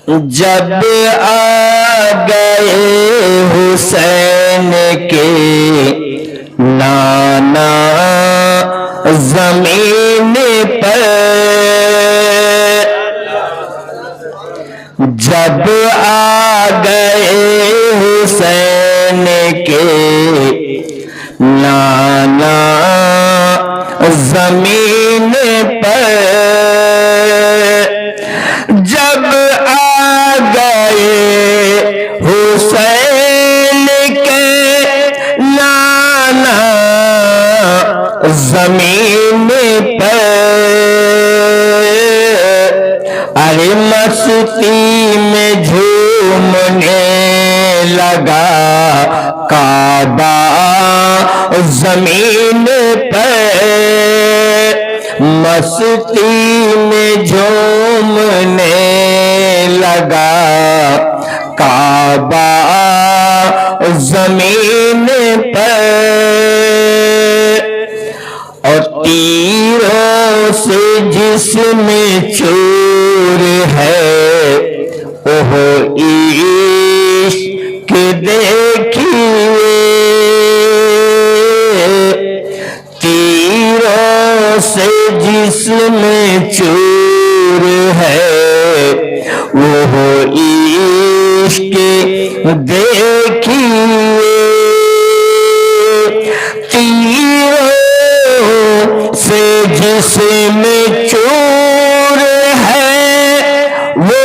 جب آ گئے حسین کے نانا زمین پر، جب آ گئے حسین کے نانا زمین پر، جب آ گئے حسین کے نانا زمین پر، ارے مستی میں جھومنے لگا کعبہ زمین پر، مستی میں جھومنے لگا کعبہ زمین پر، اور تیروں سے جسم چور ہے اوہ عشق دیکھیے، تیروں سے جسم چور ہے وہ عشق دیکھیے، تیروں سے جسم چور ہے وہ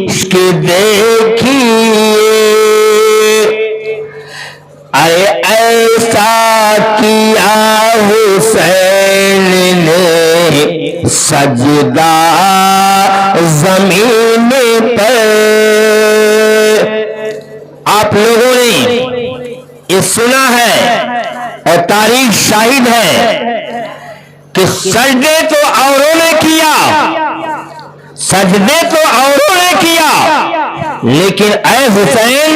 عشق دیکھیے، اے ایسا کیا حسین نے سجدہ زمین پر۔ آپ لوگوں نے یہ سنا ہے اور تاریخ شاہد ہے کہ سجدے تو اوروں نے کیا، سجدے تو اوروں نے کیا، لیکن اے حسین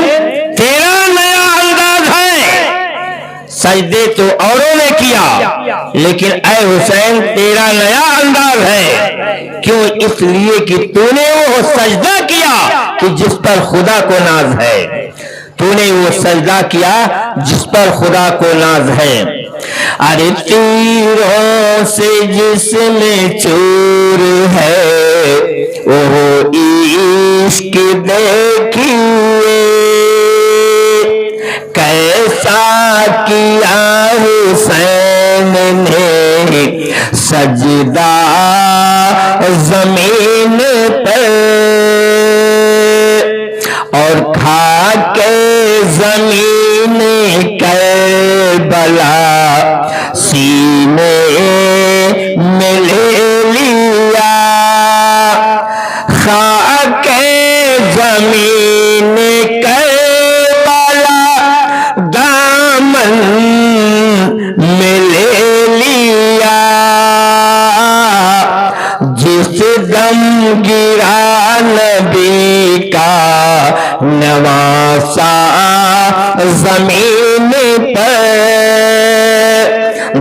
تیرا نیا انداز ہے، سجدے تو اوروں نے کیا لیکن اے حسین تیرا نیا انداز ہے، کیوں؟ اس لیے کہ تو نے وہ سجدہ کیا کہ جس پر خدا کو ناز ہے، تو نے وہ سجدہ کیا جس پر خدا کو ناز ہے، ارے تیروں سے جسم چور ہے وہ عشق دیکھیے، کیسا کیا حسین نے سجدہ زمین پر، اور کھا کے زمین کربلا سینے میں لے لیا، کھا کے زمین کربلا دامن میں لے لیا، جس دم گرا نبی کا نواسا زمین پر،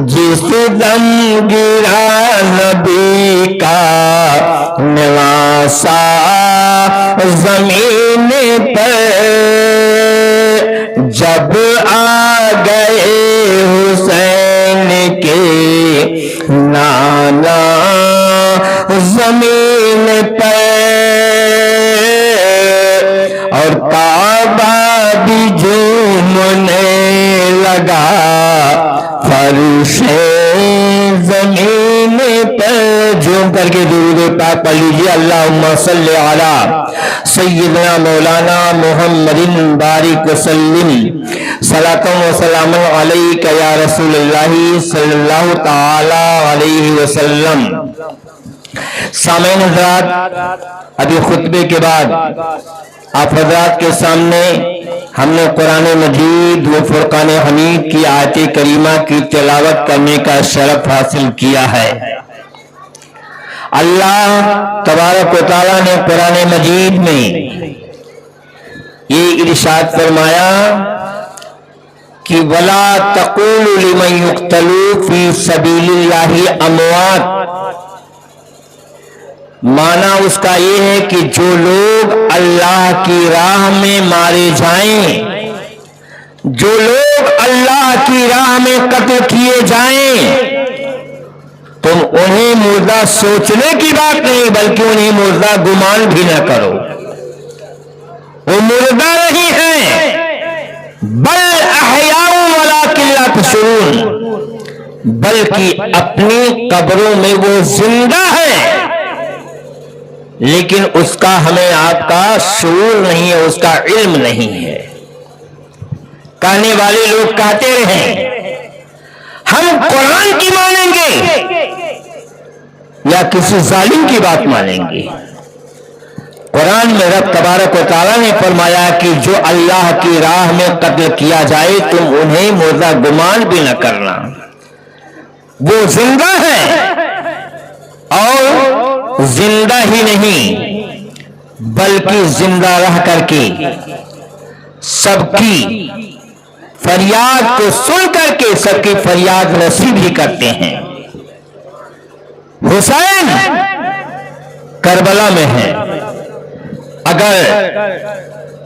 جس دم گرا نبی کا نواسا زمین پر، جب آ گئے حسین کے نانا زمین پر، اور کعبہ بھی جھومنے لگا فرش زمین پر، جھوم کر کے درود پاک پڑھ لیجیے، اللہم صلی علی سیدنا مولانا محمد بارک وسلم، صلاۃ و سلام علیک یا رسول اللہ صلی اللہ تعالی علیہ وسلم۔ سامعین حضرات، ابھی خطبے کے بعد آپ حضرات کے سامنے ہم نے قرآن مجید و فرقان حمید کی آیت کریمہ کی تلاوت کرنے کا شرف حاصل کیا ہے۔ اللہ تبارک و تعالیٰ نے قرآن مجید میں یہ ارشاد فرمایا کہ وَلَا تَقُولُوا لِمَنْ يُقْتَلُوا فِي سَبِيلِ اللَّهِ أَمْوَاتٌ، معنی اس کا یہ ہے کہ جو لوگ اللہ کی راہ میں مارے جائیں، جو لوگ اللہ کی راہ میں قتل کیے جائیں، تم انہیں مردہ سوچنے کی بات نہیں بلکہ انہیں مردہ گمان بھی نہ کرو، وہ مردہ نہیں ہیں، بل احیاء ولکن لا تشعرون، بلکہ اپنی قبروں میں وہ زندہ ہیں، لیکن اس کا ہمیں آپ کا شعور نہیں ہے، اس کا علم نہیں ہے۔ کہنے والے لوگ کہتے رہیں ہم قرآن کی مانیں گے یا کسی ظالم کی بات مانیں گے؟ قرآن میں رب تبارک و تعالیٰ نے فرمایا کہ جو اللہ کی راہ میں قتل کیا جائے تم انہیں مردہ گمان بھی نہ کرنا، وہ زندہ ہے، اور زندہ ہی نہیں بلکہ زندہ رہ کر کے سب کی فریاد کو سن کر کے سب کی فریاد رسی بھی کرتے ہیں۔ حسین کربلا میں ہے، اگر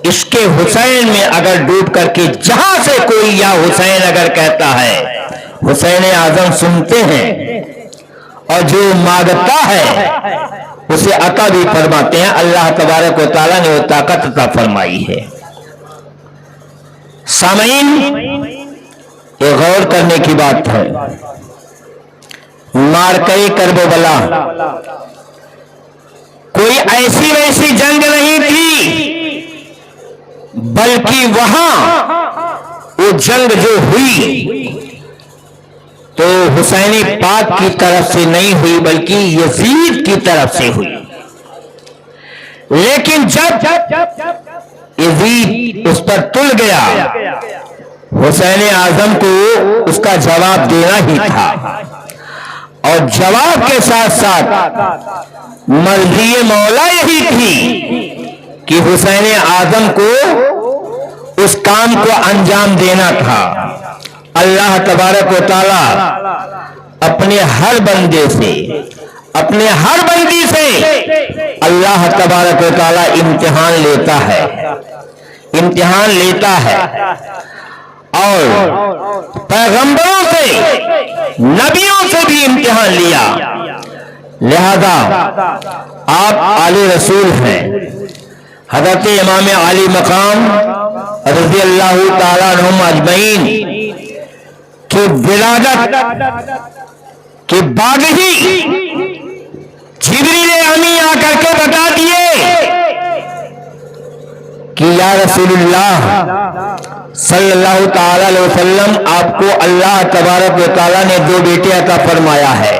عشق حسین میں اگر ڈوب کر کے جہاں سے کوئی یا حسین اگر کہتا ہے، حسین اعظم سنتے ہیں، اور جو مانگتا ہے اسے عطا بھی فرماتے ہیں۔ اللہ تبارک و تعالیٰ نے وہ طاقت عطا فرمائی ہے۔ سامعین، یہ غور کرنے کی بات ہے، معرکہ کربلا کوئی ایسی ویسی جنگ نہیں تھی، بلکہ وہاں وہ جنگ جو ہوئی تو حسین پاک کی طرف سے نہیں ہوئی بلکہ یزید کی طرف سے ہوئی، لیکن جب یزید اس پر تل گیا، حسین اعظم کو اس کا جواب دینا ہی تھا، اور جواب کے ساتھ ساتھ مرضی مولا یہی تھی کہ حسین اعظم کو اس کام کو انجام دینا تھا۔ اللہ تبارک و تعالی اپنے ہر بندے سے، اپنے ہر بندی سے اللہ تبارک و تعالی امتحان لیتا ہے، امتحان لیتا ہے، اور پیغمبروں سے، نبیوں سے بھی امتحان لیا، لہذا آپ علی رسول ہیں۔ حضرت امام علی مقام رضی اللہ تعالیٰ عنہم اجمعین کی ولادت کے بعد ہی جبریل امی آ کر کے بتا دیے کہ یا رسول اللہ صلی اللہ تعالی علیہ وسلم، آپ کو اللہ تبارک و تعالیٰ نے 2 بیٹے عطا فرمایا ہے۔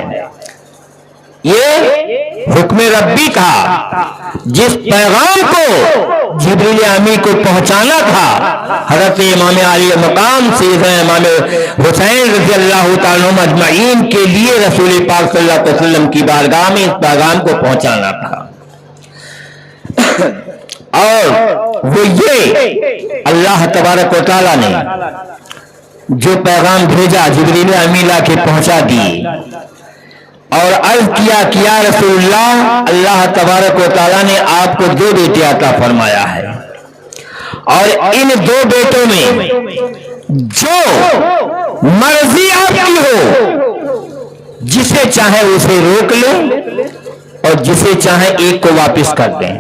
یہ حکم ربی تھا، جس پیغام کو جبریل امی کو پہنچانا تھا حضرت امام علی مقام سیدنا امام حسین رضی اللہ تعالیٰ عنہ اجمعین کے لیے رسول پاک صلی اللہ علیہ وسلم کی بارگاہ میں اس پیغام کو پہنچانا تھا، اور وہ یہ اللہ تبارک و تعالیٰ نے جو پیغام بھیجا جبریل امی لا کے پہنچا دیے، اور عرض کیا کہ یا رسول اللہ، اللہ تبارک و تعالیٰ نے آپ کو 2 بیٹے عطا فرمایا ہے، اور ان 2 بیٹوں میں جو مرضی آپ کی ہو، جسے چاہے اسے روک لیں اور جسے چاہے ایک کو واپس کر دیں۔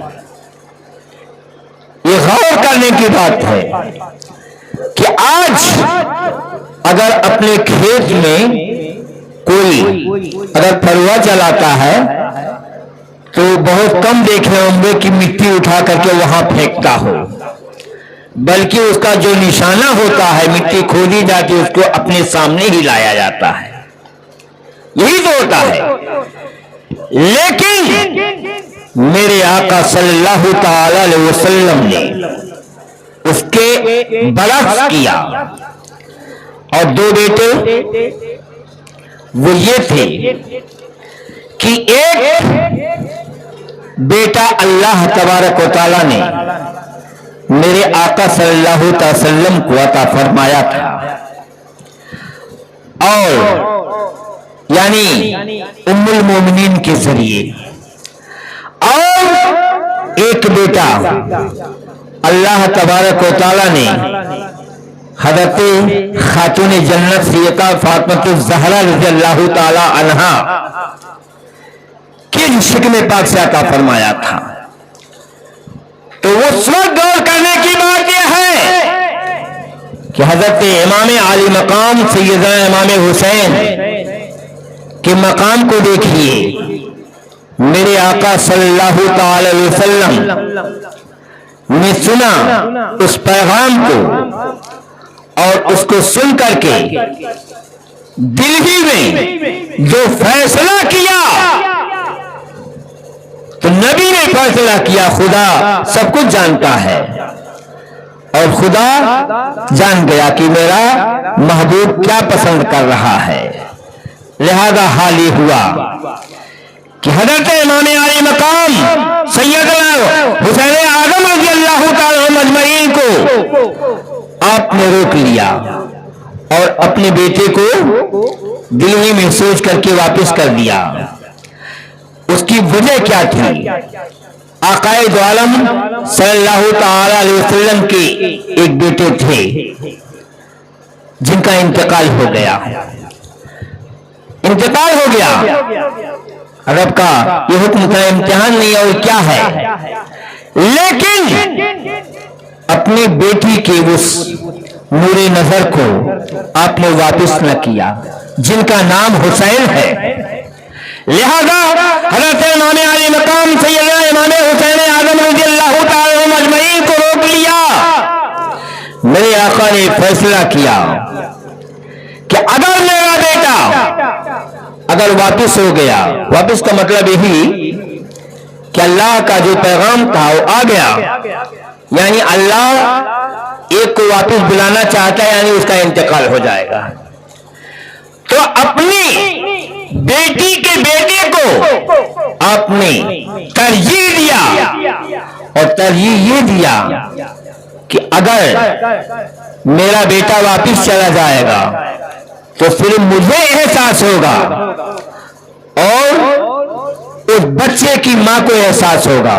یہ غور کرنے کی بات ہے کہ آج اگر اپنے کھیت میں کوئی اگر پھروا چلاتا ہے تو بہت کم دیکھے ہوں گے کہ مٹی اٹھا کر کے وہاں پھینکتا ہو، بلکہ اس کا جو نشانہ ہوتا ہے، مٹی کھودی جاتی اس کو اپنے سامنے ہی لایا جاتا ہے، یہی تو ہوتا ہے۔ لیکن میرے آقا صلی اللہ تعالی علیہ وسلم نے اس کے برعکس کیا، اور 2 بیٹے وہ یہ تھے کہ ایک بیٹا اللہ تبارک و تعالیٰ نے میرے آقا صلی اللہ علیہ وسلم کو عطا فرمایا تھا، اور یعنی ام المومنین کے ذریعے، اور ایک بیٹا اللہ تبارک و تعالی نے حضرت خاتون جنت سیدہ فاطمہ الزہرا رضی اللہ تعالی عنہا کے شکم پاک سے عطا فرمایا تھا. تو اس وقت غور کرنے کی بات یہ ہے کہ حضرت امام عالی مقام سیدنا امام حسین کے مقام کو دیکھیے. میرے آقا صلی اللہ تعالی علیہ وسلم نے سنا اس پیغام کو اور اس کو سن کر کے دل ہی میں جو فیصلہ کیا تو نبی نے فیصلہ کیا. خدا سب کچھ جانتا ہے اور خدا جان گیا کہ میرا محبوب کیا پسند کر رہا ہے. لہذا حال یہ ہوا کہ حضرت امام عالی مقام سیدنا حسین اعظم رضی اللہ تعالی عنہ اجمعین کو آپ نے روک لیا اور اپنے بیٹے کو دل ہی میں سوچ کر کے واپس کر دیا. اس کی وجہ کیا تھی؟ آقائے دو عالم صلی اللہ تعالی علیہ وسلم کے ایک بیٹے تھے جن کا انتقال ہو گیا. رب کا یہ حکم کا امتحان نہیں اور کیا ہے، لیکن اپنی بیٹی کے اس نور نظر کو آپ نے واپس نہ کیا جن کا نام حسین ہے. لہذا حضرت امام علی مقام سیدنا امام حسین اعظم رضی اللہ تعالی عنہ اجمعین کو روک لیا. میرے آقا نے فیصلہ کیا کہ اگر میرا بیٹا اگر واپس ہو گیا، واپس کا مطلب یہی کہ اللہ کا جو پیغام تھا وہ آ گیا، یعنی اللہ ایک کو واپس بلانا چاہتا ہے، یعنی اس کا انتقال ہو جائے گا. تو اپنی بیٹی کے بیٹے کو آپ نے ترجیح دیا اور ترجیح یہ دیا کہ اگر میرا بیٹا واپس چلا جائے گا تو صرف مجھے احساس ہوگا اور اس بچے کی ماں کو احساس ہوگا،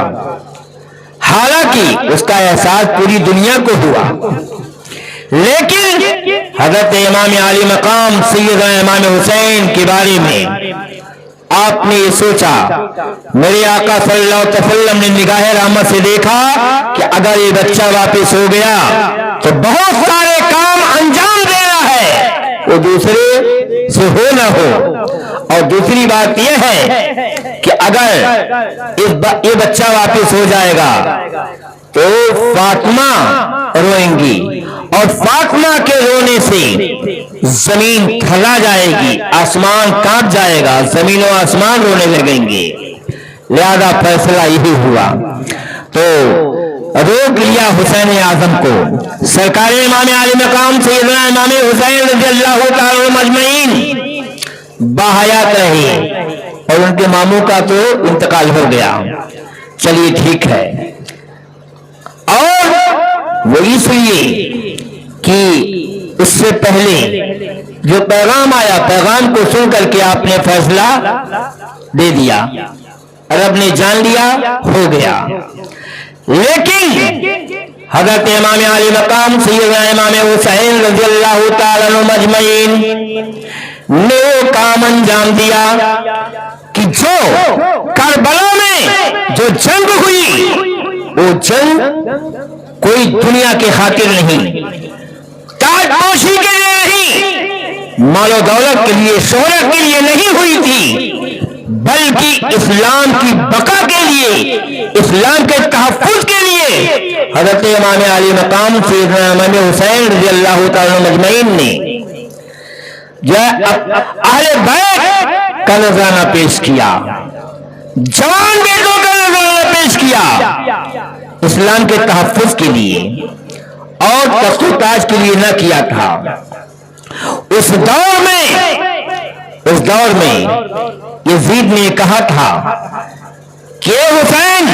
حالانکہ اس کا احساس پوری دنیا کو ہوا. لیکن حضرت امام علی مقام سیدنا امام حسین کے بارے میں آپ نے یہ سوچا، میرے آقا صلی اللہ علیہ وسلم نے نگاہ رحمت سے دیکھا کہ اگر یہ بچہ واپس ہو گیا تو بہت سارے کام انجام دینا ہے، وہ دوسرے سے ہو نہ ہو. اور دوسری بات یہ ہے کہ اگر یہ بچہ واپس ہو جائے گا تو فاطمہ روئیں گی اور فاطمہ کے رونے سے زمین تھلا جائے گی، آسمان کانپ جائے گا، زمین و آسمان رونے لگیں گے. لہذا فیصلہ یہی ہوا تو روک لیا حسین اعظم کو. سرکار امام علی مقام سیدنا امام حسین رضی اللہ تعالی عنہ اجمعین باحیات رہے اور ان کے ماموں کا تو انتقال ہو گیا. چلیے ٹھیک ہے. اور وہ اس لیے کہ اس سے پہلے جو پیغام آیا، پیغام کو سن کر کے آپ نے فیصلہ دے دیا، رب نے جان لیا، ہو گیا. لیکن حضرت امام علی مقام سیدنا امام حسین رضی اللہ تعالی عنہ اجمعین نے وہ کام انجام دیا کہ جو کربلا میں جو جنگ ہوئی، وہ جنگ کوئی دنیا کے خاطر نہیں، تاج پوشی کے لیے نہیں، مال و دولت کے لیے، شہرت کے لیے نہیں ہوئی تھی، بلکہ اسلام کی بقا کے لیے، اسلام کے تحفظ کے لیے حضرت امام علی مقام سیدنا امام حسین رضی اللہ تعالی عنہ اجمعین نے جو اہل بیت کا نذرانہ پیش کیا، جوان بیٹوں کا نذرانہ پیش کیا، اسلام کے تحفظ کے لیے اور تخت و تاج کے لیے نہ کیا تھا. اس دور میں یزید نے کہا تھا کہ اے حسین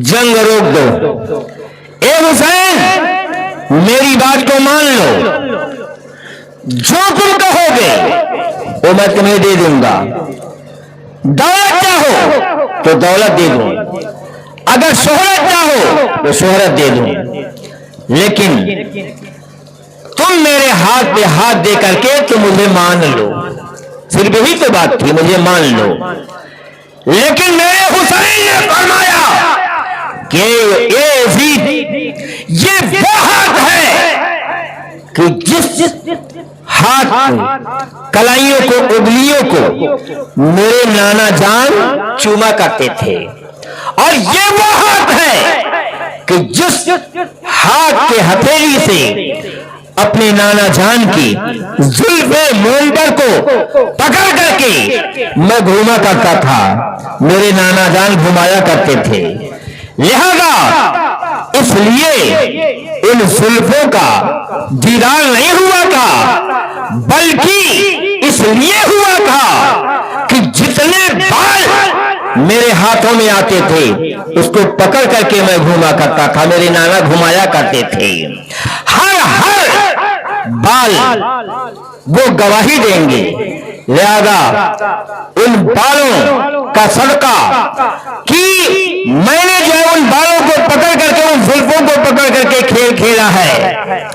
جنگ روک دو، اے حسین میری بات کو مان لو، جو تم کہو گے وہ میں تمہیں دے دوں گا، دولت چاہو تو دولت دے دوں، اگر شہرت چاہو تو شہرت دے دوں، لیکن تم میرے ہاتھ پہ ہاتھ دے کر کے تم مجھے مان لو، صرف یہی تو بات تھی، مجھے مان لو۔ لیکن میرے حسین نے فرمایا کہ اے یزید، یہ وہ ہاتھ ہے کہ جس ہاتھ کلائیوں کو، اگلیوں کو میرے نانا جان چوما کرتے تھے، اور یہ وہ ہاتھ ہے کہ جس ہاتھ کے ہتھیلی سے اپنے نانا جان کی زلف منبر کو پکڑ کر کے میں گھوما کرتا تھا، میرے نانا جان گھمایا کرتے تھے۔ لہذا اس لیے ان زلفوں کا دیدار نہیں ہوا تھا، بلکہ اس لیے ہوا تھا کہ جتنے بال میرے ہاتھوں میں آتے تھے اس کو پکڑ کر کے میں گھوما کرتا تھا، میرے نانا گھمایا کرتے تھے۔ ہر بال وہ گواہی دیں گے، لہذا ان بالوں کا صدقہ کہ میں نے جو ان بالوں کو پکڑ کر کے، ان زلفوں کو پکڑ کر کے کھیل کھیلا ہے،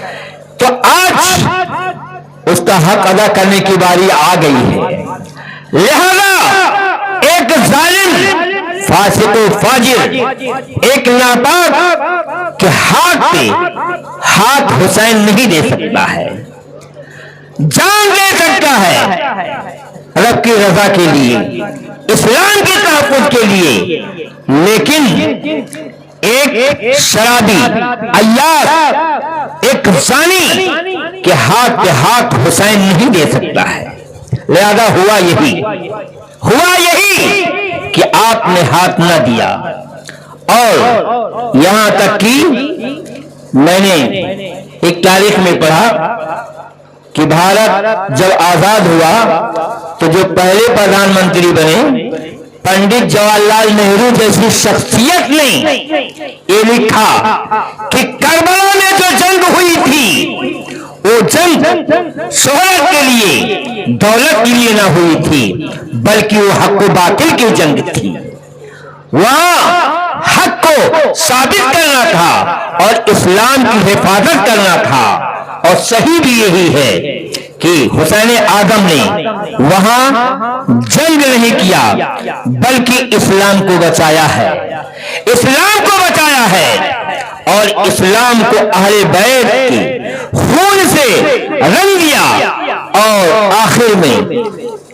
تو آج اس کا حق ادا کرنے کی باری آ گئی ہے۔ لہذا ایک ظالم، فاسق و فاجر، ایک ناپاک کے ہاتھ پہ ہاتھ حسین نہیں دے سکتا ہے، جان دے سکتا ہے رب کی رضا کے لیے، اسلام کے تحفظ کے لیے، لیکن ایک شرابی، عیاش، ایک زانی کے ہاتھ پہ ہاتھ حسین نہیں دے سکتا ہے۔ لہذا ہوا یہی کہ آپ نے ہاتھ نہ دیا، اور یہاں تک کہ میں نے ایک تاریخ میں پڑھا کہ بھارت جب آزاد ہوا تو جو پہلے پردھان منتری بنے، پنڈت جواہر لال نہرو جیسی شخصیت نے یہ لکھا کہ کربلا میں جو جنگ ہوئی تھی وہ جنگ شہرت کے لیے، دولت کے لیے نہ ہوئی تھی، بلکہ وہ حق و باطل کی جنگ تھی۔ وہاں حق کو ثابت کرنا تھا اور اسلام کی حفاظت کرنا تھا، اور صحیح بھی یہی ہے کہ حسین اعظم نے وہاں جنگ نہیں کیا، بلکہ اسلام کو بچایا ہے، اسلام کو بچایا ہے، اور اسلام کو اہل بیت کے خون سے رنگ دیا، اور آخر میں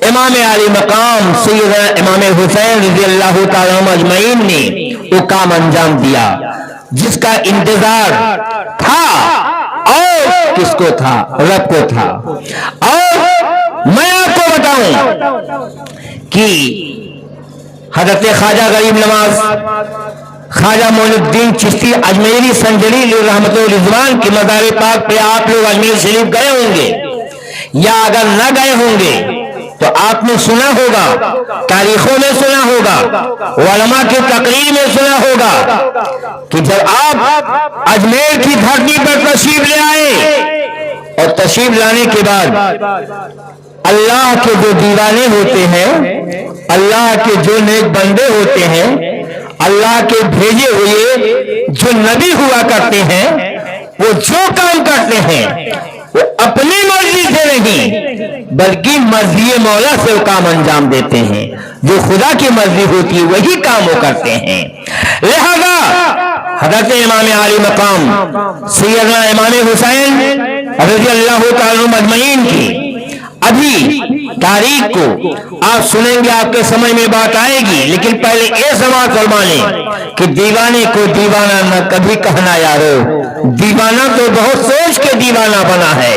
امام علی مقام سیدنا امام حسین رضی اللہ تعالیٰ عنہ اجمعین نے وہ کام انجام دیا جس کا انتظار تھا، اور کس کو تھا؟ رب کو تھا۔ اور میں آپ کو بتاؤں کہ حضرت خواجہ غریب نواز، خواجہ معین الدین چشتی اجمیری سنجری رحمت و رضوان کی مزار پاک پہ آپ لوگ اجمیر شریف گئے ہوں گے، یا اگر نہ گئے ہوں گے تو آپ نے سنا ہوگا، تاریخوں میں سنا ہوگا، علماء کی تقریر میں سنا ہوگا کہ جب آپ اجمیر کی دھرتی پر تشریف لے آئے، اور تشریف لانے کے بعد اللہ کے جو دیوانے ہوتے ہیں، اللہ کے جو نیک بندے ہوتے ہیں، اللہ کے بھیجے ہوئے جو نبی ہوا کرتے ہیں، وہ جو کام کرتے ہیں وہ اپنی مرضی سے نہیں بلکہ مرضی مولا سے وہ کام انجام دیتے ہیں، جو خدا کی مرضی ہوتی ہے وہی کام وہ کرتے ہیں۔ لہذا حضرت امام علی مقام سیدنا امام حسین رضی اللہ تعالیٰ عنہ اجمعین کی ابھی تاریخ کو آپ سنیں گے، آپ کے سمجھ میں بات آئے گی، لیکن پہلے یہ سماعت فرمانے کہ دیوانے کو دیوانہ نہ کبھی کہنا یارو، دیوانہ تو بہت سوچ کے دیوانہ بنا ہے۔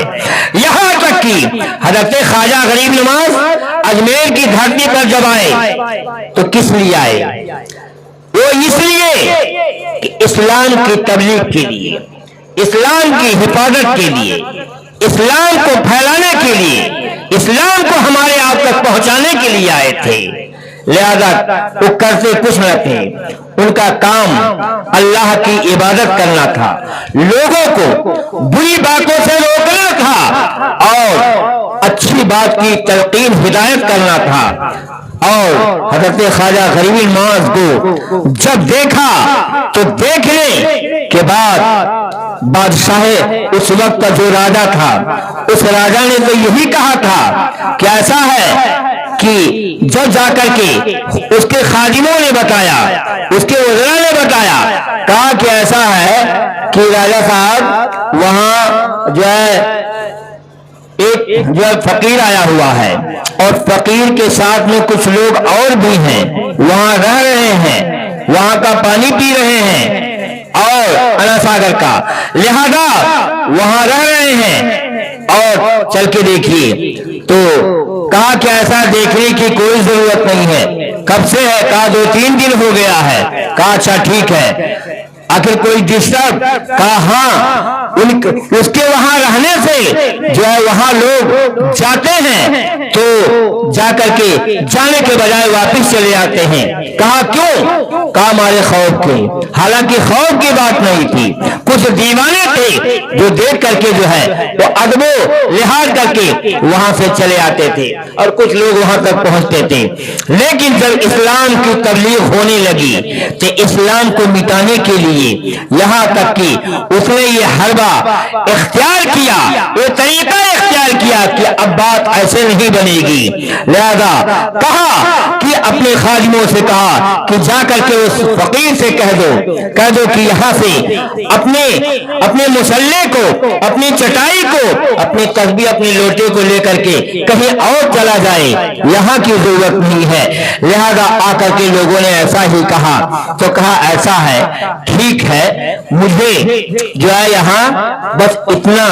یہاں تک کہ حضرت خواجہ غریب نواز اجمیر کی دھرتی پر جب آئے تو کس لیے آئے؟ وہ اس لیے کہ اسلام کی تبلیغ کے لیے، اسلام کی حفاظت کے لیے، اسلام کو پھیلانے کے لیے، اسلام کو ہمارے آپ تک پہنچانے کے لیے آئے تھے۔ لہذا وہ کرتے کچھ نہ تھے، ان کا کام اللہ کی عبادت کرنا تھا، لوگوں کو بری باتوں سے روکنا تھا اور اچھی بات کی تلقین ہدایت کرنا تھا. اور حضرت خواجہ غریب نواز کو جب دیکھا تو دیکھنے کے بعد بادشاہ اس وقت کا جو راجا تھا اس راجا نے تو یہی کہا تھا کہ ایسا ہے کہ جب جا کر کے اس کے خادموں نے بتایا, اس کے وزراء نے بتایا, کہا کہ ایسا ہے کہ راجا صاحب وہاں جو ہے ایک جو فقیر آیا ہوا ہے اور فقیر کے ساتھ میں کچھ لوگ اور بھی ہیں, وہاں رہ رہے ہیں, وہاں کا پانی پی رہے ہیں اور انا ساگر کا, لہذا وہاں رہ رہے ہیں اور چل کے دیکھیے. تو کہا کہ ایسا دیکھنے کی کوئی ضرورت نہیں ہے, کب سے ہے؟ کہا 2-3 دن ہو گیا ہے. کہا اچھا ٹھیک ہے, آخر کوئی ڈسٹرب؟ کہا ہاں, اس کے وہاں رہنے سے جو ہے وہاں لوگ جاتے ہیں تو جا کر کے جانے کے بجائے واپس چلے آتے ہیں. کہا کیوں؟ کہا ہمارے خوف کے. حالانکہ خوف کی بات نہیں تھی, کچھ دیوانے تھے جو دیکھ کر کے جو ہے وہ ادب و لحاظ کر کے وہاں سے چلے آتے تھے اور کچھ لوگ وہاں تک پہنچتے تھے. لیکن جب اسلام کی تبلیغ ہونے لگی تو اسلام کو مٹانے کے لیے یہاں تک کہ اس نے یہ حربہ اختیار کیا, یہ طریقہ اختیار کیا کہ اب بات ایسے نہیں بنے گی. لہذا کہا کہ اپنے خادموں سے کہا کہ جا کر کے اس فقیر سے کہہ دو کہ یہاں سے اپنے مسلح کو, اپنی چٹائی کو, اپنے تسبیح, اپنے لوٹے کو لے کر کے کہیں اور چلا جائے, یہاں کی ضرورت نہیں ہے. لہذا آ کر کے لوگوں نے ایسا ہی کہا. تو کہا ایسا ہے, ٹھیک ہے, مجھے جو ہے یہاں بس اتنا,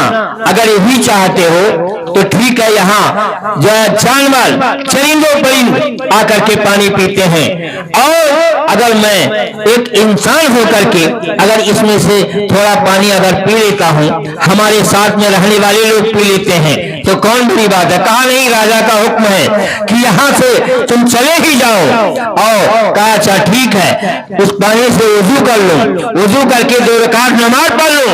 اگر یہی چاہتے ہو تو ٹھیک ہے, یہاں جو ہے جانور چرندوں پرند آ کر کے پانی پیتے ہیں اور اگر میں ایک انسان ہو کر کے اگر اس میں سے تھوڑا پانی اگر پی لیتا ہوں, ہمارے ساتھ میں رہنے والے لوگ پی لیتے ہیں تو کون بڑی بات ہے. کہا نہیں, راجا کا حکم ہے کہ یہاں سے تم چلے ہی جاؤ. اور کہا اچھا ٹھیک ہے, اس پانی سے وضو کر لوں, وضو کر کے 2 رکعت نماز پڑھ لوں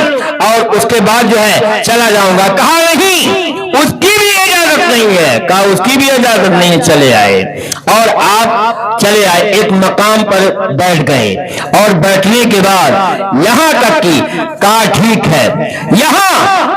اور اس کے بعد جو ہے چلا جاؤں گا. کہا نہیں, اس کی بھی اجازت نہیں ہے. کہا اس کی بھی اجازت نہیں ہے. چلے آئے اور آپ چلے آئے, ایک مقام پر بیٹھ گئے اور بیٹھنے کے بعد یہاں تک کہ کہا ٹھیک ہے, یہاں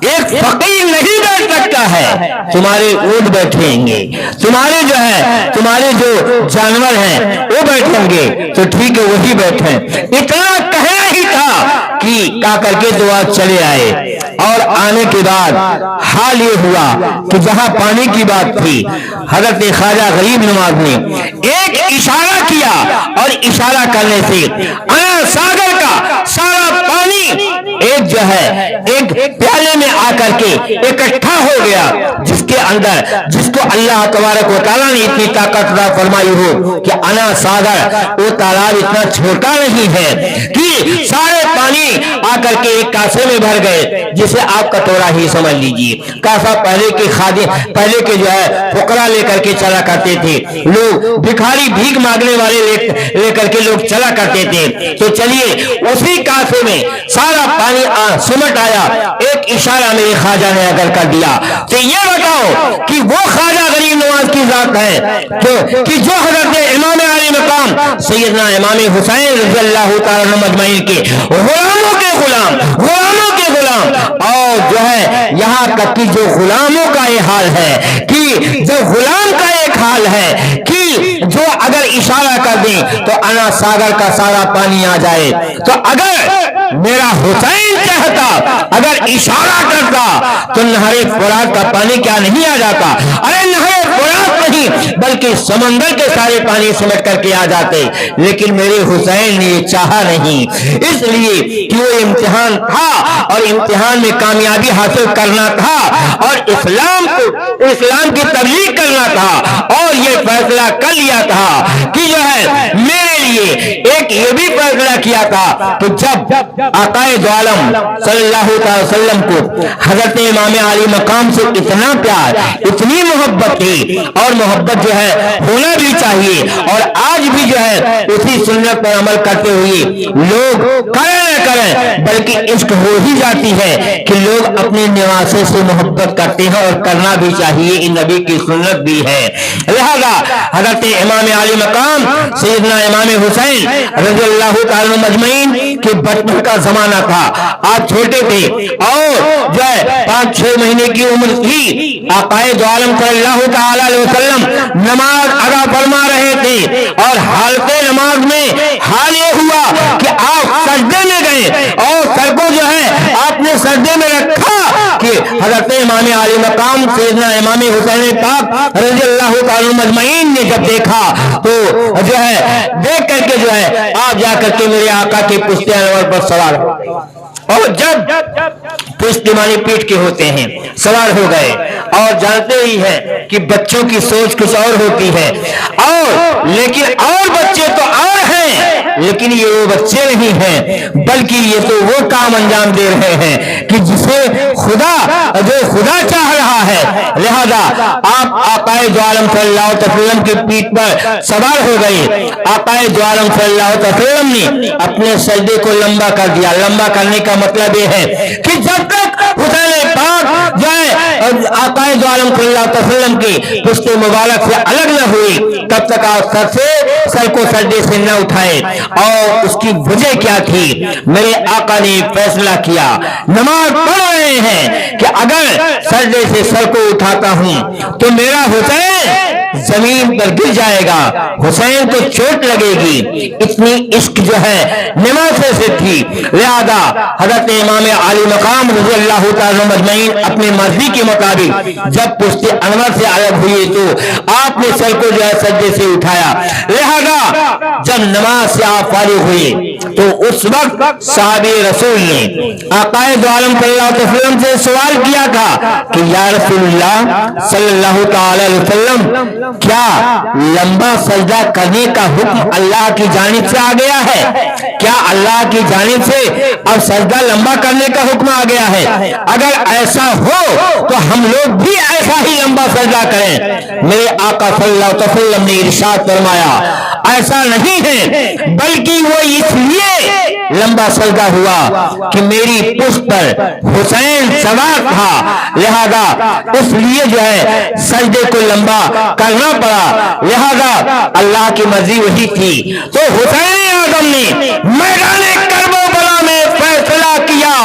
ایک فقیر نہیں بیٹھ سکتا ہے, تمہارے اونٹ بیٹھیں گے, تمہارے جو جانور ہیں وہ بیٹھیں گے, تو ٹھیک ہے وہی بیٹھیں. اتنا کہنا ہی تھا کہ کہا کر کے دعا چلے آئے. اور آنے کے بعد حال یہ ہوا کہ جہاں پانی کی بات تھی, حضرت خواجہ غریب نواز نے ایک اشارہ کیا اور اشارہ کرنے سے انا ساگر کا سارا پانی ایک جو ہے ایک پیالے میں آ کر کے اکٹھا ہو گیا, جس کے اندر, جس کو اللہ تبارک و تعالیٰ نے اتنی طاقت عطا فرمائی ہو کہ انا ساگر وہ تالاب اتنا چھوٹا نہیں ہے کہ سارے پانی آ کر کے ایک کاسے میں بھر گئے, جسے آپ کٹورا ہی سمجھ لیجیے. کاسا پہلے کے جو ہے فقراء لے کر کے چلا کرتے تھے, لوگ بھکاری بھیک مانگنے والے لے کر کے لوگ چلا کرتے تھے. تو چلیے اسی کاسے میں سارا پانی سمٹ آیا. ایک اشارہ میرے خواجہ نے اگر کر دیا تو یہ بتاؤ کہ وہ خواجہ غریب نواز کی ذات ہے کہ جو حضرت امام علی مقام سیدنا امام حسین رضی اللہ تعالی مجمعین کے غلاموں کے غلام اور جو ہے یہاں تک کہ جو غلاموں کا یہ حال ہے کہ جو غلام کا ایک حال ہے کہ جو اگر اشارہ کر دیں تو انا ساگر کا سارا پانی آ جائے. تو اگر میرا حسین چاہتا, اگر اشارہ کرتا تو نہر فرات کا پانی کیا نہیں آ جاتا؟ ارے نہر فرات نہیں بلکہ سمندر کے سارے پانی سمٹ کر کے آ جاتے. لیکن میرے حسین نے یہ چاہا نہیں, اس لیے کہ وہ امتحان تھا اور امتحان میں کامیابی حاصل کرنا تھا اور اسلام کی تبلیغ کرنا تھا. اور یہ فیصلہ کر لیا تھا کہ جو ہے میرے لیے ایک یہ بھی فیصلہ کیا تھا کہ جب آقا دو عالم صلی اللہ علیہ وسلم کو حضرت امام علی مقام سے اتنا پیار, اتنی محبت تھی, اور محبت جو ہے ہونا بھی چاہیے, اور آج بھی جو ہے اسی سنت پر عمل کرتے ہوئے لوگ کر نہ کریں بلکہ عشق ہو ہی جاتی ہے کہ لوگ اپنے نواسے سے محبت کرتے ہیں اور کرنا بھی چاہیے، ان نبی کی سنت بھی ہے۔ لہذا حضرت امام علی مقام سیدنا امام حسین رضی اللہ تعالی مجمعین کے بچپن کا زمانہ تھا، آپ چھوٹے تھے اور جو ہے 5-6 مہینے کی عمر تھی، آقا دو عالم صلی اللہ تعالی علیہ وسلم نماز ادا فرما رہے تھے اور حالت نماز میں حال یہ ہوا کہ آپ سجدے میں گئے اور سر کو جو ہے آپ نے سجدے میں رکھا کہ حضرت امام علی مقام سیدنا امام حسین پاک رضی اللہ تعالی مجمعین نے جب دیکھا تو جو ہے دیکھ کر کے جو ہے آپ جا کر کے میرے آقا کے پشت انور پر سوار ہو، اور جب پشت مانی پیٹ کے ہوتے ہیں سوار ہو گئے، اور جانتے ہی ہیں کہ بچوں کی سوچ کچھ اور ہوتی ہے، اور لیکن اور بچے تو اور ہیں لیکن یہ وہ بچے نہیں ہیں بلکہ یہ تو وہ کام انجام دے رہے ہیں کہ جسے خدا چاہ رہا ہے۔ لہذا آپ آقا دو عالم صلی اللہ علیہ وسلم کے پیٹ پر سوار ہو گئے۔ آقا دو عالم صلی اللہ علیہ وسلم نے اپنے سجدے کو لمبا کر دیا۔ لمبا کرنے کا مطلب یہ ہے کہ جب تک حسین پاک جو ہے آقا دو عالم صلی اللہ علیہ وسلم کی پشت مبارک سے الگ نہ ہوئی تب تک آپ سر کو سجدے سے نہ اٹھائے، اور اس کی وجہ کیا تھی؟ میرے آقا نے فیصلہ کیا، نماز پڑھ رہے ہیں کہ اگر سجدے سے سر کو اٹھاتا ہوں تو میرا حسین زمین پر گر جائے گا، حسین کو چوٹ لگے گی، اتنی عشق جو ہے نماز سے تھی۔ لہذا حضرت امام علی مقام رضی اللہ تعالی مجمعین اپنی مرضی کے مطابق جب پشت انور سے الگ ہوئے تو آپ نے سر کو جو ہے سجدے سے اٹھایا۔ لہذا جب نماز سے آپ فارغ ہوئے تو اس وقت صحابی رسول نے آقا دو عالم صلی اللہ علیہ وسلم سے سوال کیا تھا کہ یا رسول اللہ صلی اللہ تعالی علیہ وسلم کیا لمبا سجدہ کرنے کا حکم اللہ کی جانب سے آ گیا ہے؟ کیا اللہ کی جانب سے اب سجدہ لمبا کرنے کا حکم آ گیا ہے؟ اگر ایسا ہو تو ہم لوگ بھی ایسا ہی لمبا سجدہ کریں۔ میرے آقا صلی اللہ علیہ وسلم نے ارشاد فرمایا ایسا نہیں ہے بلکہ وہ اس لیے لمبا سجدہ ہوا کہ میری پشت پر حسین سوار تھا، لہذا اس لیے جو ہے سجدے کو لمبا کرنا پڑا، لہذا اللہ کی مرضی وہی تھی۔ تو حسین اعظم نے میدان کربلا میں فیصلہ کیا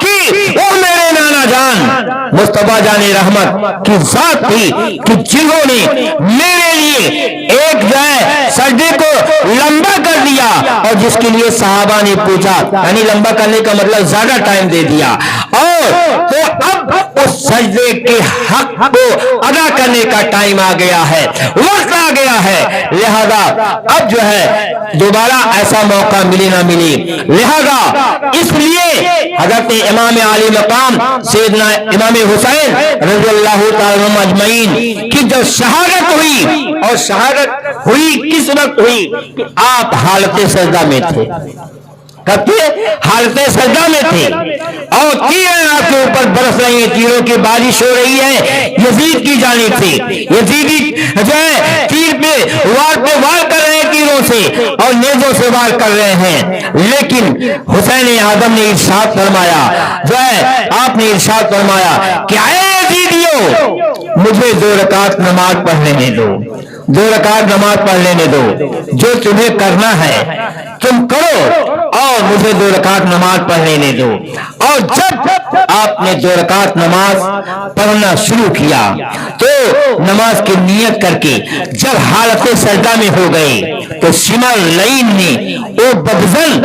کہ وہ میرے نانا جان مصطفیٰ جان رحمت کی ذات تھی کہ جنہوں نے میرے لیے ایک جو ہے سجدے کو لمبا کر دیا، اور جس کے لیے صحابہ نے پوچھا، یعنی لمبا کرنے کا مطلب زیادہ ٹائم دے دیا، اور تو اب اس سجدے کے حق کو ادا کرنے کا ٹائم آ گیا ہے، وقت آ گیا ہے، لہذا اب جو ہے دوبارہ ایسا موقع ملے نہ ملے، لہذا اس لیے حضرت امام علی مقام سیدنا امام حسین رضی اللہ تعالی مجمعین کی جو شہادت ہوئی، اور شہادت ہوئی کس وقت ہوئی کہ آپ حالت سجدہ میں تھے، حالت سجدہ میں تھے، اور تیریں آپ کے اوپر برس رہی ہیں، تیروں کی بارش ہو رہی ہے یزید کی جانب سے، یزیدی جو ہے تیر پہ وار کر رہے ہیں تیروں سے اور نیزوں سے وار کر رہے ہیں، لیکن حسین اعظم نے ارشاد فرمایا، جو ہے آپ نے ارشاد فرمایا کہ اے یزیدیو مجھے 2 رکعت نماز پڑھ لینے دو، 2 رکعت نماز پڑھ لینے دو، جو تمہیں کرنا ہے تم کرو اور مجھے 2 رکعت نماز پڑھ لینے دو۔ اور جب آپ نے 2 رکعت نماز پڑھنا شروع کیا تو نماز کی نیت کر کے جب حالت سجدہ میں ہو گئے تو شمال لین نے وہ بدزن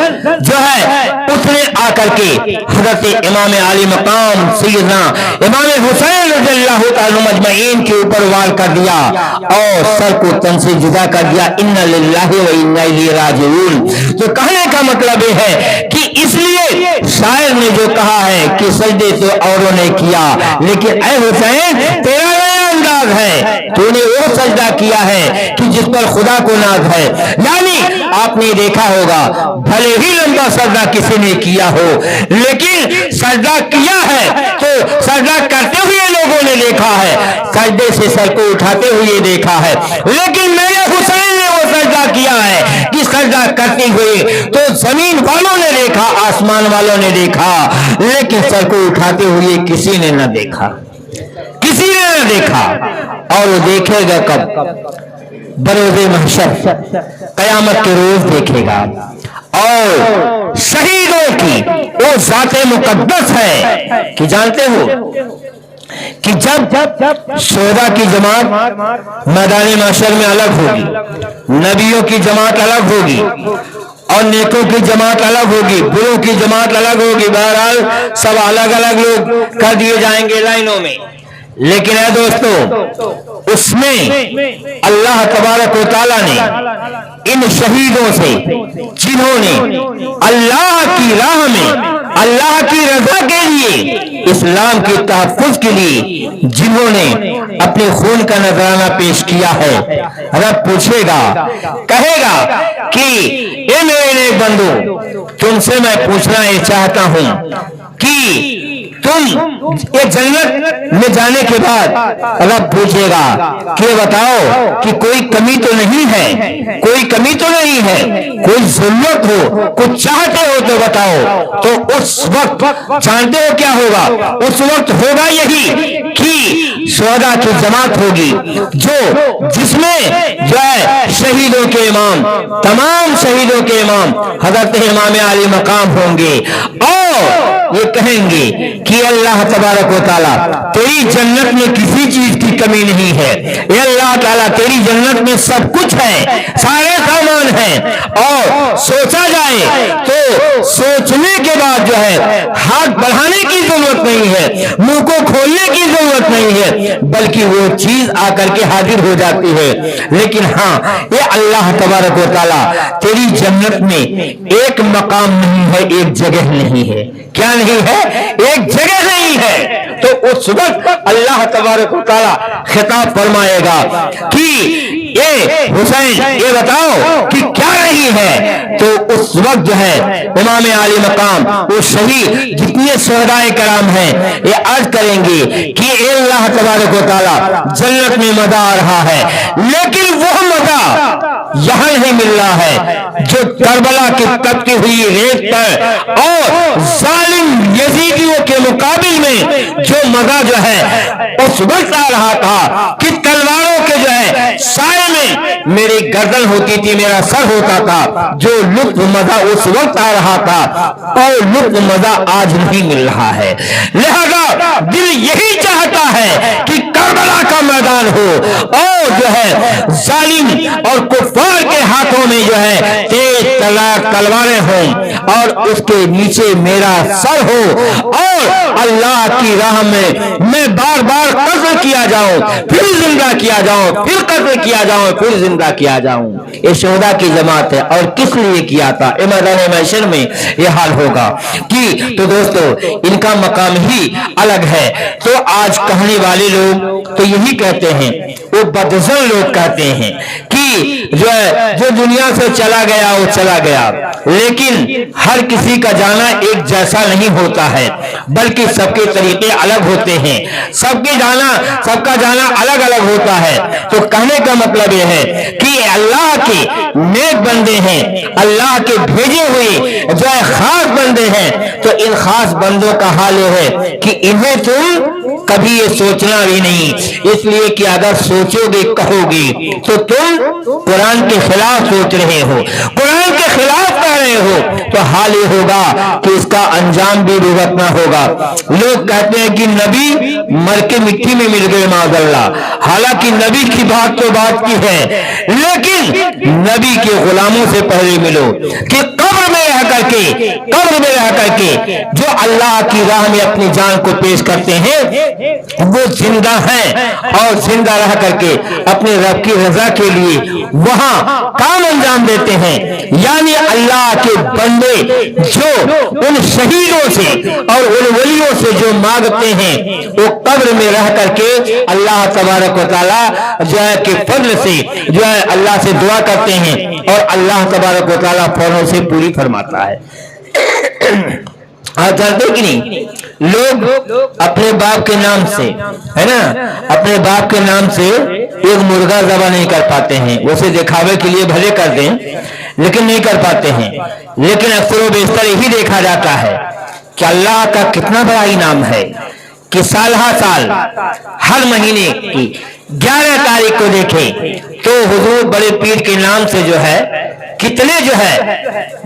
جو ہے اس نے آ کر کے حضرت امام علی مقام سیدنا امام حسین رضی اللہ تعالی مجمعین کے اوپر وار کر دیا اور سر کو تن سے جدا کر دیا، انا للہ و انا الیہ راجعون۔ تو کہنے کا مطلب یہ ہے کہ اس لیے شاعر نے جو کہا ہے کہ سجدے تو اوروں نے کیا لیکن اے حسین تیرا نیا انداز ہے، تو نے وہ سجدہ کیا ہے کہ جس پر خدا کو ناز ہے، یعنی آپ نے دیکھا ہوگا بھلے ہی لمبا سجدہ کسی نے کیا ہو لیکن سجدہ کیا ہے تو سجدہ کرتے ہوئے لوگوں نے دیکھا ہے، سجدے سے سر کو اٹھاتے ہوئے دیکھا ہے، لیکن میرے حسین نے وہ سجدہ موقع کیا ہے کہ سجدہ کرتے ہوئے تو زمین والوں نے دیکھا, آسمان والوں نے دیکھا, لیکن سر کو اٹھاتے ہوئے کسی نے نہ دیکھا, کسی نے نہ دیکھا. اور وہ دیکھے گا کب؟ بروز محشر, قیامت کے روز دیکھے گا. اور شہیدوں کی وہ ذات مقدس ہے کہ جانتے ہو کہ جب شہداء کی جماعت میدان محشر میں الگ ہوگی, نبیوں کی جماعت الگ ہوگی اور نیکوں کی جماعت الگ ہوگی, بروں کی جماعت الگ ہوگی, بہرحال سب الگ الگ لوگ کر دیے جائیں گے لائنوں میں. لیکن اے دوستو, اس میں اللہ تبارک و تعالیٰ نے ان شہیدوں سے جنہوں نے اللہ کی راہ میں اللہ کی رضا کے لیے اسلام کے تحفظ کے لیے جنہوں نے اپنے خون کا نذرانہ پیش کیا ہے, رب پوچھے گا, کہے گا کہ اے میرے نیک بندو, تم سے میں پوچھنا یہ چاہتا ہوں کہ تم یہ جنت میں جانے کے بعد رب پوچھے گا کہ بتاؤ کہ کوئی کمی تو نہیں ہے, کوئی کمی تو نہیں ہے, کوئی ضرورت ہو, کچھ چاہتے ہو تو بتاؤ. تو اس وقت جانتے ہو کیا ہوگا؟ اس وقت ہوگا یہی کہ شہداء کی جماعت ہوگی جس میں جو ہے شہیدوں کے امام, تمام شہیدوں کے امام حضرت امام علی مقام ہوں گے اور یہ کہیں گے کہ اللہ تبارک و تعالیٰ تیری جنت میں کسی چیز کی کمی نہیں ہے, اے اللہ تعالیٰ تیری جنت میں سب کچھ ہے, سارے سامان ہیں, اور سوچا جائے تو سوچنے کے بعد جو ہے ہاتھ بڑھانے کی ضرورت نہیں ہے, منہ کو کھولنے کی ضرورت نہیں ہے, بلکہ وہ چیز آ کر کے حاضر ہو جاتی ہے. لیکن ہاں, یہ اللہ تبارک و تعالیٰ تیری جنت میں ایک مقام نہیں ہے, ایک جگہ نہیں ہے. کیا نہیں ہے؟ ایک جگہ نہیں ہے. تو اس وقت اللہ تبارک و تعالیٰ خطاب فرمائے گا کہ اے حسین یہ بتاؤ کہ کیا نہیں ہے. تو اس وقت جو ہے امام علی مقام, وہ شہید جتنے شہداء کرام ہیں, یہ عرض کریں گے کہ اے اللہ تبارک و تعالیٰ جنت میں مزہ آ رہا ہے, لیکن وہ مزہ یہاں نہیں مل رہا ہے جو کربلا کی تپتی ہوئی ریت پر اور ظالم یزیدیوں کے مقابل میں جو مزہ جو ہے اس وقت آ رہا تھا کہ تلواروں کے جو ہے سائے میں میری گردن ہوتی تھی, میرا سر ہوتا تھا. جو لطف مزہ اس وقت آ رہا تھا اور لطف مزہ آج نہیں مل رہا ہے. لہذا دل یہی چاہتا ہے کہ کربلا کا میدان ہو اور جو ہے ظالم اور کفار کے ہاتھوں میں جو ہے تیز تلواریں ہوں اور اس کے نیچے میرا سر ہو اور اللہ کی راہ میں بار بار قتل کیا جاؤں, پھر زندہ کیا جاؤں, پھر قتل کیا جاؤں, پھر زندہ کیا جاؤں. یہ شہداء کی جماعت ہے. اور کس لیے کیا تھا؟ میدان محشر میں یہ حال ہوگا کہ تو دوستو ان کا مقام ہی الگ ہے. تو آج کہنے والے لوگ تو یہی کہتے ہیں, وہ بدظن لوگ کہتے ہیں کہ جو دنیا سے چلا گیا وہ چلا گیا, لیکن ہر کسی کا جانا ایک جیسا نہیں ہوتا ہے, بلکہ سب کے طریقے الگ ہوتے ہیں, سب کا جانا الگ الگ ہوتا ہے. تو کہنے کا مطلب یہ ہے کہ اللہ کے نیک بندے ہیں, اللہ کے بھیجے ہوئے جو ہے خاص بندے ہیں, تو ان خاص بندوں کا حال یہ ہے کہ انہیں تم کبھی یہ سوچنا بھی نہیں, اس لیے کہ اگر سوچو گے کہو گے تو تم قرآن کے خلاف سوچ رہے ہو, قرآن کے خلاف کہہ رہے ہو, تو حال یہ ہوگا کہ اس کا انجام بھی بھگتنا ہوگا. لوگ کہتے ہیں کہ نبی مر کے مٹی میں مل گئے معاذ اللہ, حالانکہ نبی کی بات تو بات کی ہے, لیکن نبی کے غلاموں سے پہلے ملو کہ قبر میں رہ کر کے جو اللہ کی راہ میں اپنی جان کو پیش کرتے ہیں وہ زندہ ہیں اور زندہ رہ کر کے اپنے رب کی رضا کے لیے وہاں کام انجام دیتے ہیں. یعنی اللہ کے بندے جو ان شہیدوں سے اور ان ولیوں سے جو مانگتے ہیں وہ قبر میں رہ کر کے اللہ تبارک و تعالیٰ جو ہے کہ فضل سے جو ہے اللہ سے دعا کرتے ہیں اور اللہ تبارک و تعالیٰ فوراً سے پوری فرماتا ہے. آپ جانتے کہ نہیں، لوگ اپنے باپ کے نام سے، ہے نا، اپنے باپ کے نام سے ایک مرغا ذبح نہیں کر پاتے ہیں، اسے دکھاوے کے لیے بھلے کر دیں لیکن نہیں کر پاتے ہیں۔ لیکن اکثر و بیشتر یہی دیکھا جاتا ہے کہ اللہ کا کتنا بڑا انعام ہے کہ سال ہر سال ہر مہینے کی 11 تاریخ کو دیکھیں تو حضور بڑے پیر کے نام سے جو ہے کتنے جو ہے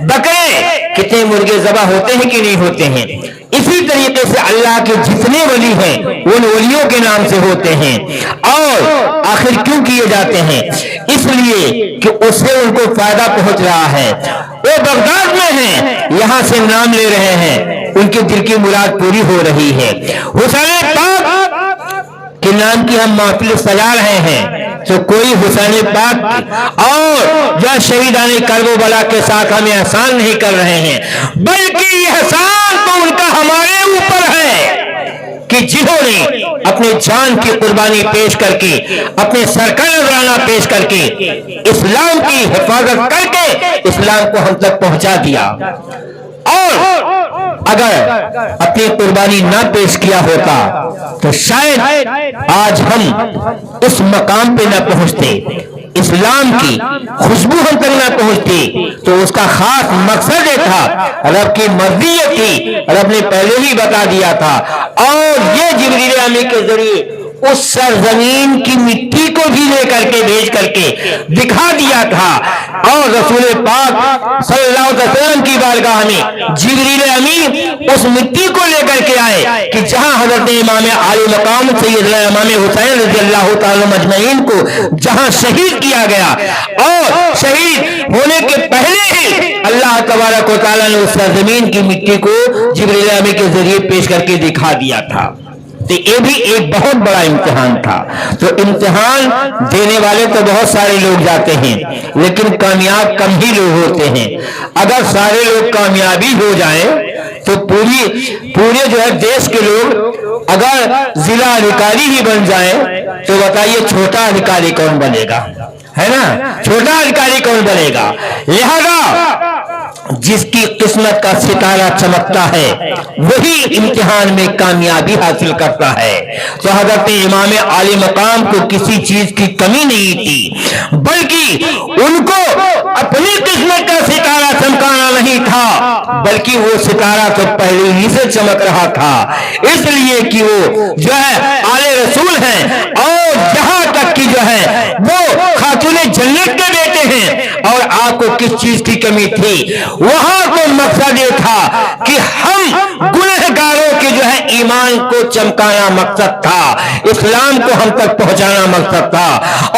بکرے، کتنے مرغے ذبح ہوتے ہیں کہ نہیں ہوتے ہیں۔ اسی طریقے سے اللہ کے جتنے ولی ہیں ان ولیوں کے نام سے ہوتے ہیں، اور آخر کیوں کیے جاتے ہیں؟ اس لیے کہ اس سے ان کو فائدہ پہنچ رہا ہے، وہ بغداد میں ہیں، یہاں سے نام لے رہے ہیں، ان کے دل کی مراد پوری ہو رہی ہے۔ حسین پاک کے نام کی ہم محفل سجا رہے ہیں تو کوئی حسین پاک اور جو شہیدان کرب و بلا کے ساتھ ہمیں احسان نہیں کر رہے ہیں، بلکہ یہ احسان تو ان کا ہمارے اوپر ہے کہ جنہوں نے اپنے جان کی قربانی پیش کر کے، اپنے سر کا نذرانہ پیش کر کے، اسلام کی حفاظت کر کے اسلام کو ہم تک پہنچا دیا، اور اگر اپنی قربانی نہ پیش کیا ہوتا تو شاید آج ہم اس مقام پہ نہ پہنچتے، اسلام کی خوشبو ہم تک نہ پہنچتی۔ تو اس کا خاص مقصد یہ تھا، رب کی مرضی یہ تھی، رب نے پہلے ہی بتا دیا تھا، اور یہ جبریل امی کے ذریعے اس سرزمین کی مٹی کو بھی لے کر کے بھیج کر کے دکھا دیا تھا، اور رسول پاک صلی اللہ علیہ وسلم کی بارگاہ میں جبریل امین اس مٹی کو لے کر کے آئے کہ جہاں حضرت امام عالی مقام سیدنا امام حسین رضی اللہ تعالی مجمعین کو جہاں شہید کیا گیا، اور شہید ہونے کے پہلے ہی اللہ تبارک و تعالی نے اس سرزمین کی مٹی کو جبریل امین کے ذریعے پیش کر کے دکھا دیا تھا۔ تو یہ بھی ایک بہت بڑا امتحان تھا۔ تو امتحان دینے والے تو بہت سارے لوگ جاتے ہیں لیکن کامیاب کم ہی لوگ ہوتے ہیں۔ اگر سارے لوگ کامیابی ہو جائیں تو پورے جو ہے دیش کے لوگ اگر ضلع ادھیکاری ہی بن جائیں تو بتائیے چھوٹا ادھیکاری کون بنے گا، ہے نا، چھوٹا ادھیکاری کون بنے گا؟ لہذا جس کی قسمت کا ستارہ چمکتا ہے وہی امتحان میں کامیابی حاصل کرتا ہے۔ تو حضرت امام عالی مقام کو کسی چیز کی کمی نہیں تھی، بلکہ ان کو اپنی قسمت کا ستارہ چمکانا نہیں تھا، بلکہ وہ ستارہ تو پہلے ہی سے چمک رہا تھا، اس لیے کہ وہ جو ہے آلے رسول ہیں، اور یہاں تک کہ جو ہے وہ خاتون جنت کے بیٹے ہیں، اور آپ کو کس چیز کی کمی تھی؟ وہاں کو مقصد یہ تھا کہ ہم گنہگاروں کے جو ہے ایمان کو چمکانا مقصد تھا، اسلام کو ہم تک پہنچانا مقصد تھا،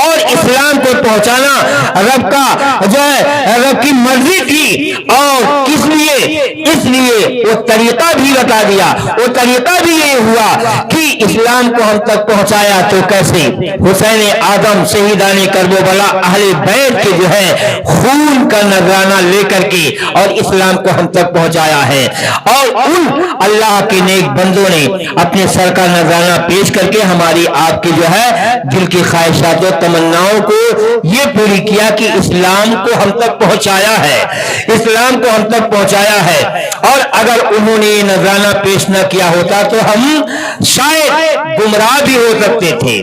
اور اسلام کو پہنچانا رب کا جو ہے رب کی مرضی تھی۔ اور کس لیے؟ اس لیے وہ طریقہ بھی بتا دیا، وہ طریقہ بھی یہ ہوا کہ اسلام کو ہم تک پہنچایا تو کیسے؟ حسین آدم شہیدان کرب و بلا اہل بیت کے جو ہے خون کا نذرانہ لے کر کے اور اسلام کو ہم تک پہنچایا ہے، اور ان اللہ کے نیک بندوں نے اپنے سر کا نذرانہ پیش کر کے ہماری آپ کی جو ہے دل کی خواہشات و تمناؤں کو یہ پوری کیا کہ اسلام کو ہم تک پہنچایا ہے، اسلام کو ہم تک پہنچایا ہے۔ اور اگر انہوں نے یہ نذرانہ پیش نہ کیا ہوتا تو ہم شاید گمراہ بھی ہو سکتے تھے۔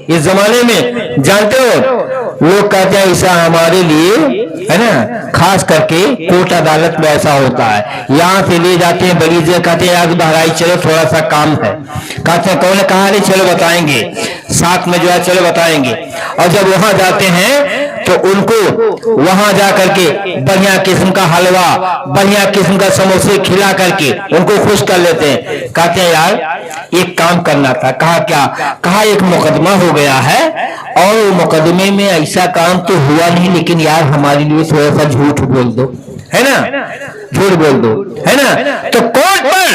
اس زمانے میں جانتے ہو لوگ کہتے ہیں ایسا ہمارے لیے ہے نا، خاص کر کے کوٹ عدالت میں ایسا ہوتا ہے، یہاں سے لے جاتے ہیں بریزے، کہتے ہیں آج بہرائی چلو تھوڑا سا کام ہے، کہتے ہیں کون نے کہا نہیں چلو بتائیں گے، ساتھ میں جو ہے چلو بتائیں گے، اور جب وہاں جاتے ہیں تو ان کو وہاں جا کر کے بڑھیا قسم کا حلوہ، بڑھیا قسم کا سموسے کھلا کر کے ان کو خوش کر لیتے ہیں، کہتے ہیں یار ایک کام کرنا تھا۔ کہا کیا؟ کہا ایک مقدمہ ہو گیا ہے اور مقدمے میں ایسا کام تو ہوا نہیں، لیکن یار ہمارے لیے تھوڑا سا جھوٹ بول دو، ہے نا، جھوٹ بول دو، ہے نا۔ تو کورٹ پر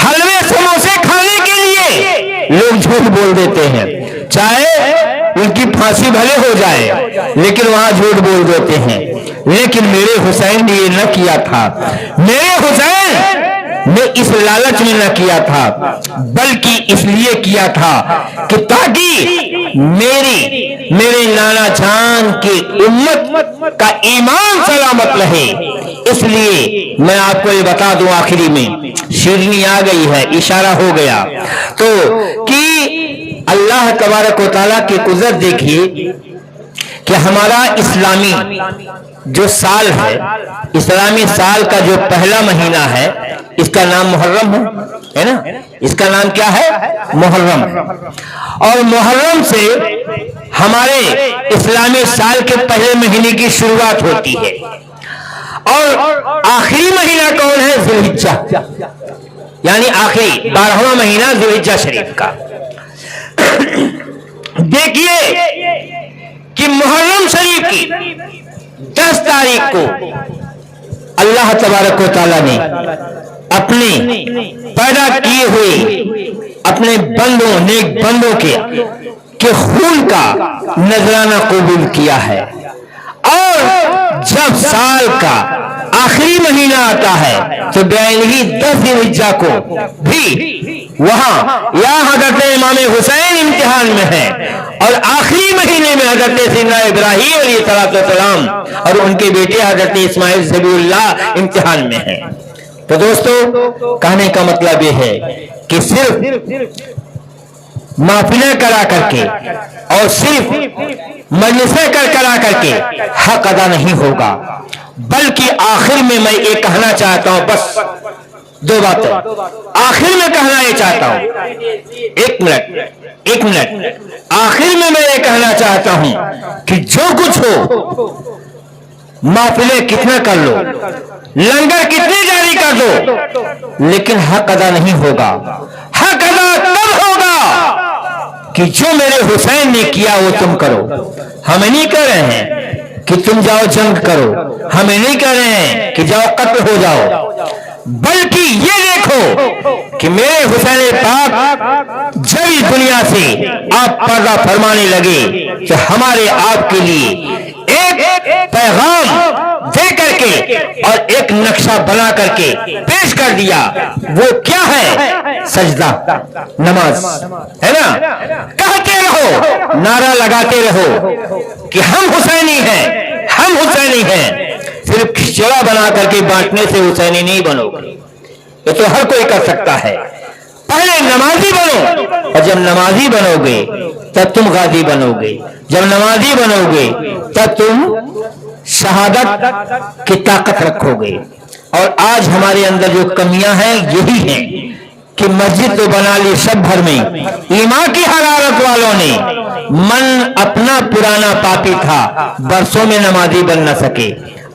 حلوے سموسے کھانے کے لیے لوگ جھوٹ بول دیتے ہیں، چاہے ان کی پھانسی بھلے ہو جائے لیکن وہاں جھوٹ بول دیتے ہیں۔ لیکن میرے حسین نے یہ نہ کیا تھا، میرے حسین نے اس لالچ میں نہ کیا تھا، بلکہ اس لیے کیا تھا کہ تاکہ میرے نانا جان کی امت کا ایمان سلامت رہے، اس لیے میں آپ کو یہ بتا دوں آخری میں، شیرنی آ گئی ہے، اشارہ ہو گیا تو کہ اللہ تبارک و تعالیٰ کی قدرت دیکھیے کہ ہمارا اسلامی جو سال ہے، اسلامی سال کا جو پہلا مہینہ ہے اس کا نام محرم ہے نا، اس کا نام کیا ہے؟ محرم۔ اور محرم سے ہمارے اسلامی سال کے پہلے مہینے کی شروعات ہوتی ہے، اور آخری مہینہ کون ہے؟ ذی الحجہ، یعنی آخری 12واں مہینہ ذی الحجہ شریف کا۔ دیکھیے کہ محرم شریف کی 10 تاریخ کو اللہ تبارک و تعالیٰ نے اپنے پیدا کیے ہوئے اپنے بندوں، نیک بندوں کے خون کا نذرانہ قبول کیا ہے، اور جب سال کا آخری مہینہ آتا ہے تو بعینہ 10 ذی الحجہ کو بھی وہاں یا حضرت امام حسین امتحان میں ہے، اور آخری مہینے میں حضرت سیدنا ابراہیم علیہ السلام اور ان کے بیٹے حضرت اسماعیل ذبیح اللہ امتحان میں ہے۔ تو دوستو، کہنے کا مطلب یہ ہے کہ صرف محفلیں کرا کر کے اور صرف مجلسیں کرا کر کے حق ادا نہیں ہوگا، بلکہ آخر میں میں یہ کہنا چاہتا ہوں، بس 2 باتیں آخر میں کہنا یہ چاہتا ہوں، ایک منٹ آخر میں یہ کہنا چاہتا ہوں کہ جو کچھ ہو، محفلیں کتنا کر لو، لنگر کتنے جاری کر دو، لیکن حق ادا نہیں ہوگا۔ حق ادا تب ہوگا کہ جو میرے حسین نے کیا وہ تم کرو۔ ہم نہیں کہہ رہے ہیں کہ تم جاؤ جنگ کرو، ہم نہیں کہہ رہے ہیں کہ جاؤ قتل ہو جاؤ، بلکہ یہ دیکھو کہ میرے حسین پاک جب اس دنیا سے آپ پردہ فرمانے لگے تو ہمارے آپ کے لیے ایک پیغام دے کر کے اور ایک نقشہ بنا کر کے پیش کر دیا۔ وہ کیا ہے؟ سجدہ، نماز ہے نا۔ کہتے رہو، نعرہ لگاتے رہو کہ ہم حسینی ہیں، ہم حسینی ہیں، صرف کھچڑا بنا کر کے بانٹنے سے حسینی نہیں بنو گے، یہ تو ہر کوئی کر سکتا ہے۔ پہلے نمازی بنو، اور جب نمازی بنو گے تب تم غازی بنو گے، جب نمازی بنو گے تب تم شہادت کی طاقت رکھو گے۔ اور آج ہمارے اندر جو کمیاں ہیں یہی ہیں کہ مسجد تو بنا لی سب بھر میں، ایمان کی حرارت والوں نے، من اپنا پرانا پاپی تھا، برسوں میں نمازی بن نہ سکے۔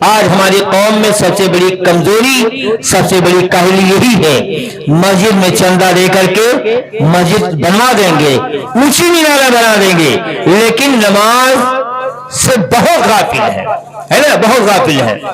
آج ہماری قوم میں سب سے بڑی کمزوری، سب سے بڑی کاہلی یہی ہے، مسجد میں چندہ دے کر کے مسجد بنوا دیں گے، اونچی میناریں بنا دیں گے، لیکن نماز سے بہت غافل ہے نا، بہت غافل ہے۔